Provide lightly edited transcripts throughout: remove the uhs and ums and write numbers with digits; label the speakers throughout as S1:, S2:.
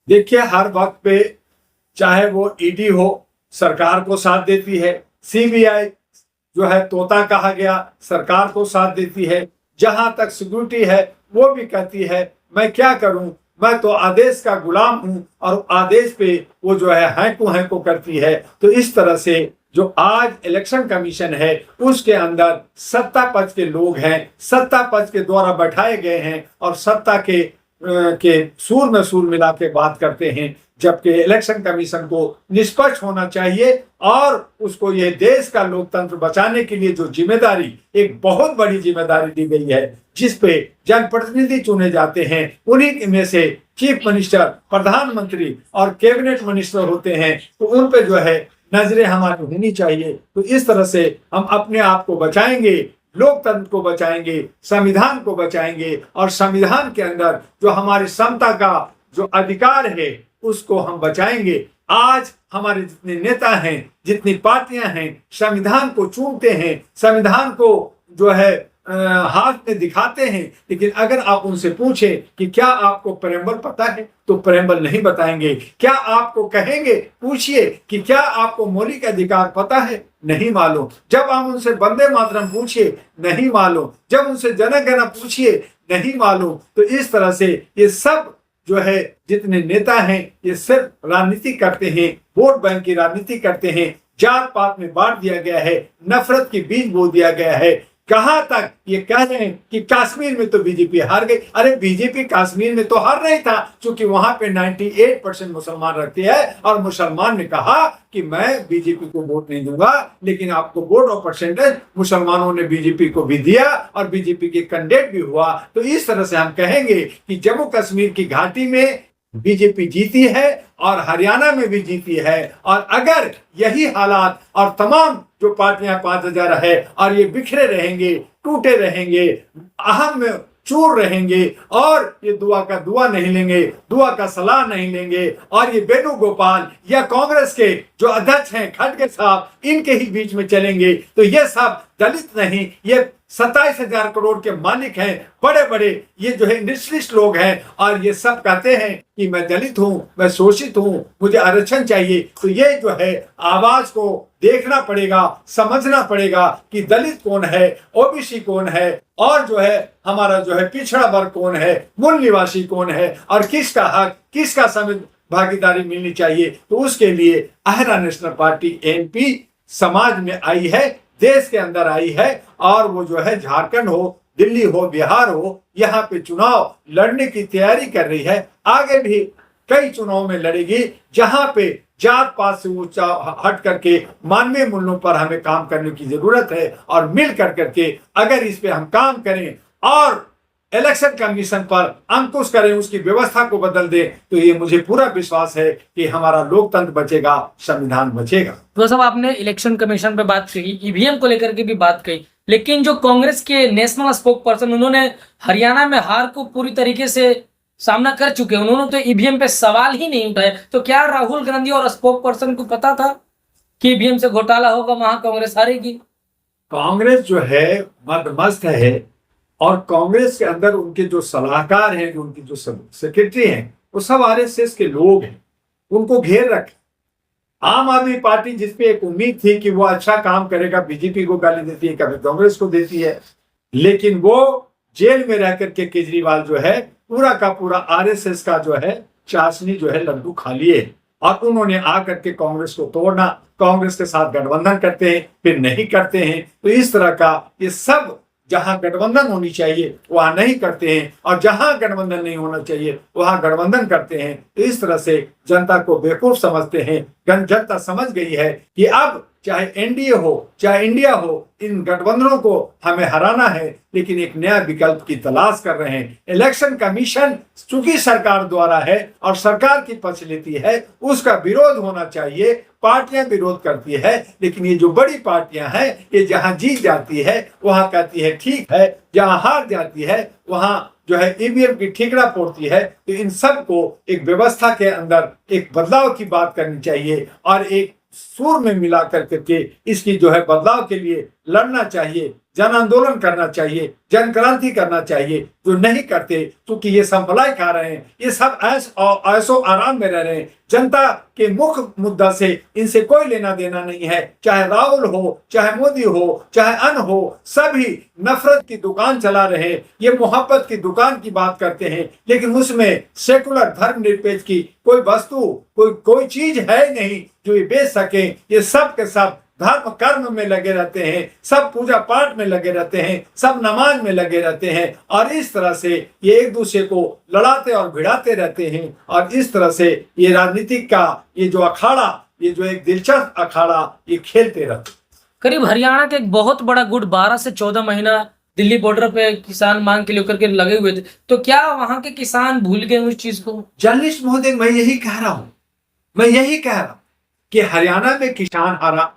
S1: देखिए, हर वक्त पे चाहे वो ईडी हो, सरकार को साथ देती है। सीबीआई जो है तोता कहा गया, सरकार को साथ देती है। जहां तक सिक्योरिटी है वो भी कहती है मैं क्या करूं, मैं तो आदेश का गुलाम हूं, और आदेश पे वो जो है हैंको करती है। तो इस तरह से जो आज इलेक्शन कमीशन है उसके अंदर सत्ता पक्ष के लोग हैं, सत्ता पक्ष के द्वारा बैठाए गए हैं और सत्ता के सूर में सूर मिला के बात करते हैं, जबकि इलेक्शन कमीशन को निष्पक्ष होना चाहिए और उसको ये देश का लोकतंत्र बचाने के लिए जो जिम्मेदारी, एक बहुत बड़ी जिम्मेदारी दी गई है, जिस पे जनप्रतिनिधि चुने जाते हैं, उन्हीं में से चीफ मिनिस्टर, प्रधानमंत्री और कैबिनेट मिनिस्टर होते हैं, तो उन पे जो है नजरें हमारी होनी चाहिए। तो इस तरह से हम अपने आप को बचाएंगे, लोकतंत्र को बचाएंगे, संविधान को बचाएंगे, और संविधान के अंदर जो हमारी समता का जो अधिकार है उसको हम बचाएंगे। आज हमारे जितने नेता हैं, जितनी पार्टियां हैं, संविधान को चूमते हैं, संविधान को जो है हाथ में दिखाते हैं, लेकिन अगर आप उनसे पूछें कि क्या आपको प्रेम्बल पता है, तो प्रेम्बल नहीं बताएंगे। क्या आपको कहेंगे, पूछिए कि क्या आपको मौलिक अधिकार पता है, नहीं मालूम। जब आप उनसे वंदे मातरम पूछिए, नहीं मालूम। जब उनसे जन गण पूछिए, नहीं मालूम। तो इस तरह से ये सब जो है जितने नेता हैं ये सिर्फ राजनीति करते हैं, वोट बैंक की राजनीति करते हैं, जात पात में बांट दिया गया है, नफरत की बीज बो दिया गया है। कहां तक ये कह रहे हैं कि कश्मीर में तो बीजेपी हार गई। अरे बीजेपी कश्मीर में तो हार नहीं था, क्योंकि वहां पे 98% मुसलमान रहते हैं, और मुसलमान ने कहा कि मैं बीजेपी को वोट नहीं दूंगा, लेकिन आपको वोट और परसेंटेज मुसलमानों ने बीजेपी को भी दिया और बीजेपी के कैंडिडेट भी हुआ। तो इस तरह से हम कहेंगे कि जम्मू कश्मीर की घाटी में बीजेपी जीती है और हरियाणा में भी जीती है, और अगर यही हालात और तमाम जो पार्टियां 5000 है और ये बिखरे रहेंगे, टूटे रहेंगे, अहम में चूर रहेंगे, और ये दुआ का दुआ नहीं लेंगे, दुआ का सलाह नहीं लेंगे, और ये वेणुगोपाल या कांग्रेस के जो अध्यक्ष हैं खड़गे साहब, इनके ही बीच में चलेंगे, तो ये सब दलित नहीं, ये 27,000 करोड़ के मालिक हैं, बड़े बड़े ये जो है निचलिस्ट लोग हैं, और ये सब कहते हैं कि मैं दलित हूं, मैं शोषित हूं, मुझे आरक्षण चाहिए। तो ये जो है आवाज को देखना पड़ेगा, समझना पड़ेगा कि दलित कौन है, ओबीसी कौन है, और जो है हमारा जो है पिछड़ा वर्ग कौन है, मूल निवासी कौन है, और किसका हक, किसका भागीदारी मिलनी चाहिए। तो उसके लिए अहरा नेशनल पार्टी एनपी समाज में आई है, देश के अंदर आई है, और वो जो है झारखंड हो, दिल्ली हो, बिहार हो, यहाँ पे चुनाव लड़ने की तैयारी कर रही है। आगे भी कई चुनाव में लड़ेगी, जहां पे जात पात से ऊंचा हट करके मानवीय मूल्यों पर हमें काम करने की जरूरत है, और मिल करके अगर इस पे हम काम करें और इलेक्शन कमीशन पर अंकुश करें, उसकी व्यवस्था को बदल दे, तो ये मुझे पूरा विश्वास है कि हमारा लोकतंत्र बचेगा, संविधान बचेगा।
S2: तो सब आपने इलेक्शन कमीशन पे बात कही, ईवीएम को लेकर के भी बात कही, लेकिन जो कांग्रेस के नेशनल स्पोक पर्सन, उन्होंने हरियाणा में हार को पूरी तरीके से सामना कर चुके हैं, उन्होंने तो ईवीएम पे सवाल ही नहीं उठाए। तो क्या राहुल गांधी और स्पोक पर्सन को पता था कि ईवीएम से घोटाला होगा, वहां कांग्रेस हारेगी?
S1: कांग्रेस जो है मदमस्त है, और कांग्रेस के अंदर उनके जो सलाहकार हैं, जो उनकी जो सेक्रेटरी हैं, वो सब आरएसएस के लोग हैं, उनको घेर रखे। आम आदमी पार्टी जिसपे एक उम्मीद थी कि वो अच्छा काम करेगा, बीजेपी को गाली देती है, कभी कांग्रेस को देती है, लेकिन वो जेल में रह करके केजरीवाल जो है पूरा का पूरा आरएसएस का जो है चाशनी जो है लड्डू खा लिए, और उन्होंने आकर के कांग्रेस को तोड़ना, कांग्रेस के साथ गठबंधन करते हैं, फिर नहीं करते हैं। तो इस तरह का ये सब, जहां गठबंधन होनी चाहिए वहां नहीं करते हैं, और जहां गठबंधन नहीं होना चाहिए वहां गठबंधन करते हैं। तो इस तरह से जनता को बेवकूफ समझते हैं। जनता समझ गई है कि अब चाहे एनडीए हो, चाहे इंडिया हो, इन गठबंधनों को हमें हराना है, लेकिन एक नया विकल्प की तलाश कर रहे हैं। इलेक्शन कमीशन चूंकि सरकार द्वारा है और सरकार की पक्ष लेती है, उसका विरोध होना चाहिए। पार्टियां विरोध करती है, लेकिन ये जो बड़ी पार्टियां हैं, ये जहां जीत जाती है वहां कहती है ठीक है, जहां हार जाती है वहां जो है ईवीएम की ठीकरा फोड़ती है। तो इन सब को एक व्यवस्था के अंदर एक बदलाव की बात करनी चाहिए, और एक सुर में मिला करके इसकी जो है बदलाव के लिए लड़ना चाहिए। जन आंदोलन करना चाहिए, जन क्रांति करना चाहिए। जो नहीं करते क्योंकि ये सब मलाई खा रहे हैं, ये सब ऐसो आराम में रह रहे हैं। जनता के मुख्य मुद्दा से इनसे कोई लेना देना नहीं है। चाहे राहुल हो, चाहे मोदी हो, चाहे अन्य हो, सभी नफरत की दुकान चला रहे। ये मोहब्बत की दुकान की बात करते हैं, लेकिन उसमें सेकुलर धर्मनिरपेक्ष की कोई वस्तु, कोई चीज है नहीं जो ये बेच सके। ये सब के सब धर्म कर्म में लगे रहते हैं, सब पूजा पाठ में लगे रहते हैं, सब नमाज में लगे रहते हैं, और इस तरह से ये एक दूसरे को लड़ाते और भिड़ाते रहते हैं। और इस तरह से ये राजनीतिक का ये जो अखाड़ा, ये जो एक दिलचस्प अखाड़ा ये खेलते रहते।
S2: करीब हरियाणा के एक बहुत बड़ा गुट 12 से 14 महीना दिल्ली बॉर्डर पे किसान मांग के लेकर के लगे हुए थे, तो क्या वहां के किसान भूल गए उस चीज को?
S1: जर्नलिस्ट महोदय, मैं यही कह रहा हूं कि हरियाणा में किसान हारा,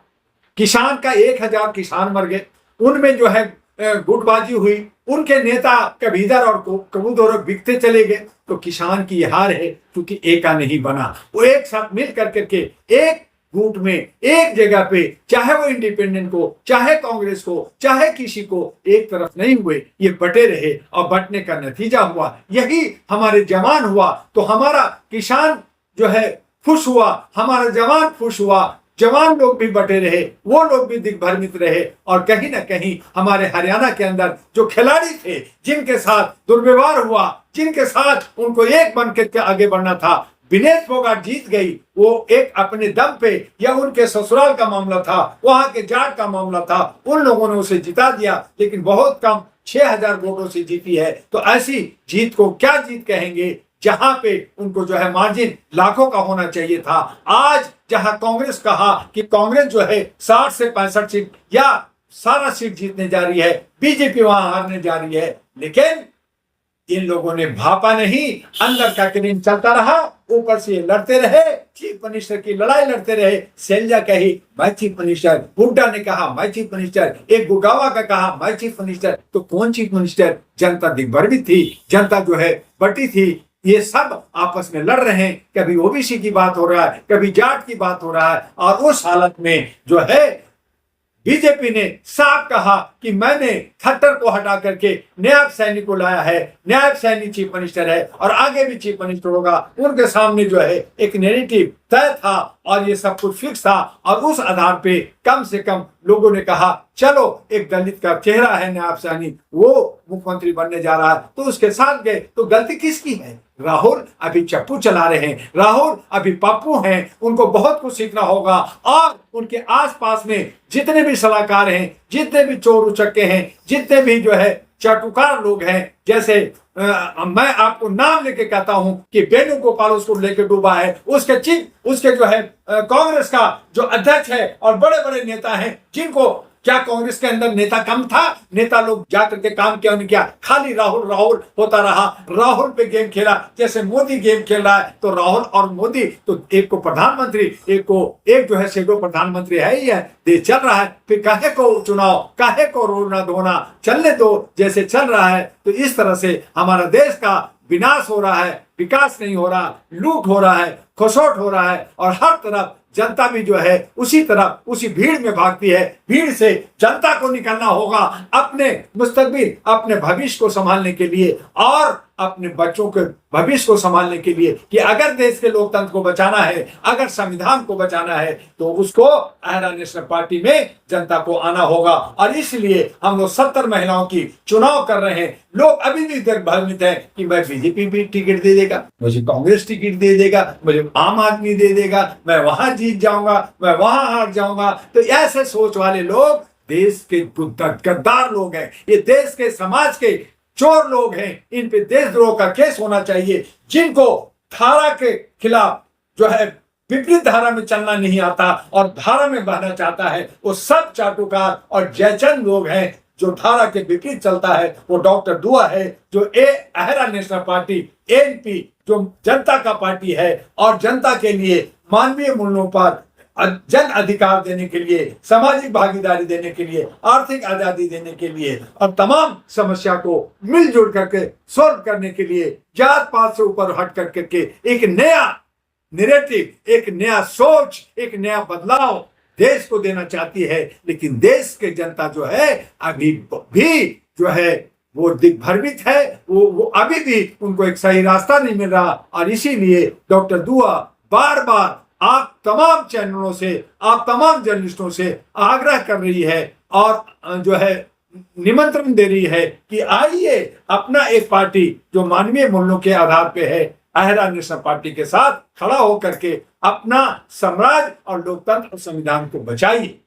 S1: किसान का 1000 किसान मर गए, उनमें जो है गुटबाजी हुई, उनके नेता कभी इधर और कबूतर बिकते चले गए। तो किसान की हार है क्योंकि एका नहीं बना। वो एक साथ मिल करके एक गुट में एक जगह पे, चाहे वो इंडिपेंडेंट को, चाहे कांग्रेस को, चाहे किसी को, एक तरफ नहीं हुए, ये बटे रहे। और बटने का नतीजा हुआ यही, हमारे जवान हुआ तो हमारा किसान जो है खुश हुआ, हमारा जवान खुश हुआ। जवान लोग भी बटे रहे, वो लोग भी दिग्भ्रमित रहे। और कहीं ना कहीं हमारे हरियाणा के अंदर जो खिलाड़ी थे, जिनके साथ दुर्व्यवहार हुआ, जिनके साथ उनको एक बन के आगे बढ़ना था, विनेश फोगाट जीत गई। वो एक अपने दम पे, या उनके ससुराल का मामला था, वहां के जाट का मामला था, उन लोगों ने उसे जिता दिया, लेकिन बहुत कम 6000 वोटों से जीती है। तो ऐसी जीत को क्या जीत कहेंगे, जहां पे उनको जो है मार्जिन लाखों का होना चाहिए था। आज जहां कांग्रेस कहा कि कांग्रेस जो है 60 से 65 सीट या सारा सीट जीतने जा रही है, बीजेपी वहां हारने जा रही है, लेकिन इन लोगों ने भापा नहीं, अंदर का क्रीम चलता रहा, ऊपर से लड़ते रहे, चीफ मिनिस्टर की लड़ाई लड़ते रहे। शैलजा कही मैं चीफ मिनिस्टर, हुड्डा ने कहा मैं चीफ मिनिस्टर, एक गुगावा का कहा मैं चीफ मिनिस्टर। तो कौन चीफ मिनिस्टर? जनता दिग्भ्रमित थी, जनता जो है बटी थी। ये सब आपस में लड़ रहे हैं, कभी ओबीसी की बात हो रहा है, कभी जाट की बात हो रहा है। और उस हालत में जो है बीजेपी ने साफ कहा कि मैंने खट्टर को हटा करके नायब सैनी को लाया है, नायब सैनी चीफ मिनिस्टर है और आगे भी चीफ मिनिस्टर होगा। उनके सामने जो है एक नैरेटिव तय था और ये सब कुछ फिक्स था। और उस आधार पे कम से कम लोगों ने कहा चलो एक दलित का चेहरा है नायब सैनी, वो मुख्यमंत्री बनने जा रहा है, तो उसके साथ गए। तो गलती किसकी है? राहुल अभी चप्पू चला रहे हैं, राहुल अभी पप्पू हैं, उनको बहुत कुछ सीखना होगा। और उनके आसपास में जितने भी सलाहकार हैं, जितने भी चोर उचक्के हैं, जितने भी जो है चाटुकार लोग हैं, जैसे मैं आपको नाम लेके कहता हूं कि वेणुगोपाल उसको लेके डूबा है, उसके जो है कांग्रेस का जो अध्यक्ष है और बड़े बड़े नेता हैं, जिनको क्या कांग्रेस के अंदर नेता कम था? नेता लोग जाकर के काम क्यों नहीं किया? खाली राहुल राहुल होता रहा, राहुल पे गेम खेला। जैसे मोदी गेम खेल रहा है तो राहुल और मोदी, तो एक को प्रधानमंत्री, एक जो है शेडो प्रधानमंत्री है ही है। देश चल रहा है, फिर काहे को चुनाव, काहे को रोना धोना, चलने दो जैसे चल रहा है। तो इस तरह से हमारा देश का विनाश हो रहा है, विकास नहीं हो रहा, लूट हो रहा है, खसोट हो रहा है। और हर तरफ जनता भी जो है उसी तरफ उसी भीड़ में भागती है। भीड़ से जनता को निकलना होगा अपने मुस्तकबिल, अपने भविष्य को संभालने के लिए और अपने बच्चों के भविष्य को संभालने के लिए, कि अगर देश के लोकतंत्र को बचाना है, अगर संविधान को बचाना है, तो उसको अहरा नेशनल पार्टी में जनता को आना होगा। और इसलिए हम लोग 70 महिलाओं की चुनाव कर रहे हैं। लोग अभी भी दिग्भ्रमित है कि मैं बीजेपी भी टिकट दे देगा, मुझे कांग्रेस टिकट दे देगा, मुझे आम आदमी दे देगा, मैं वहां जीत जाऊंगा, मैं वहां हार जाऊंगा। तो ऐसे सोच वाले लोग देश के गद्दार लोग हैं, ये देश के समाज के चोर लोग हैं। इन पे देशद्रोह का केस होना चाहिए। जिनको धारा के खिलाफ जो है विपरीत धारा में चलना नहीं आता और धारा में बहना चाहता है, वो सब चाटुकार और जयचंद लोग हैं। जो धारा के विपरीत चलता है वो डॉक्टर दुआ है, जो अहरा नेशनल पार्टी एनपी जो जनता का पार्टी है और जनता के लिए मानवीय मूल्यों पर जन अधिकार देने के लिए, सामाजिक भागीदारी देने के लिए, आर्थिक आजादी देने के लिए और तमाम समस्या को मिलजुल करके सॉल्व करने के लिए, जात पात से ऊपर हट करके एक नया नैरेटिव, एक नया सोच, एक नया बदलाव देश को देना चाहती है, लेकिन देश के जनता जो है अभी भी जो है वो दिग्भ्रमित है, वो अभी भी उनको एक सही रास्ता नहीं मिल रहा। और इसीलिए डॉक्टर दुआ बार बार आप तमाम चैनलों से, आप तमाम जर्नलिस्टों से आग्रह कर रही है और जो है निमंत्रण दे रही है कि आइए अपना एक पार्टी जो मानवीय मूल्यों के आधार पे है, अहरा नेशनल पार्टी के साथ खड़ा होकर के अपना साम्राज्य और लोकतंत्र और संविधान को बचाइए।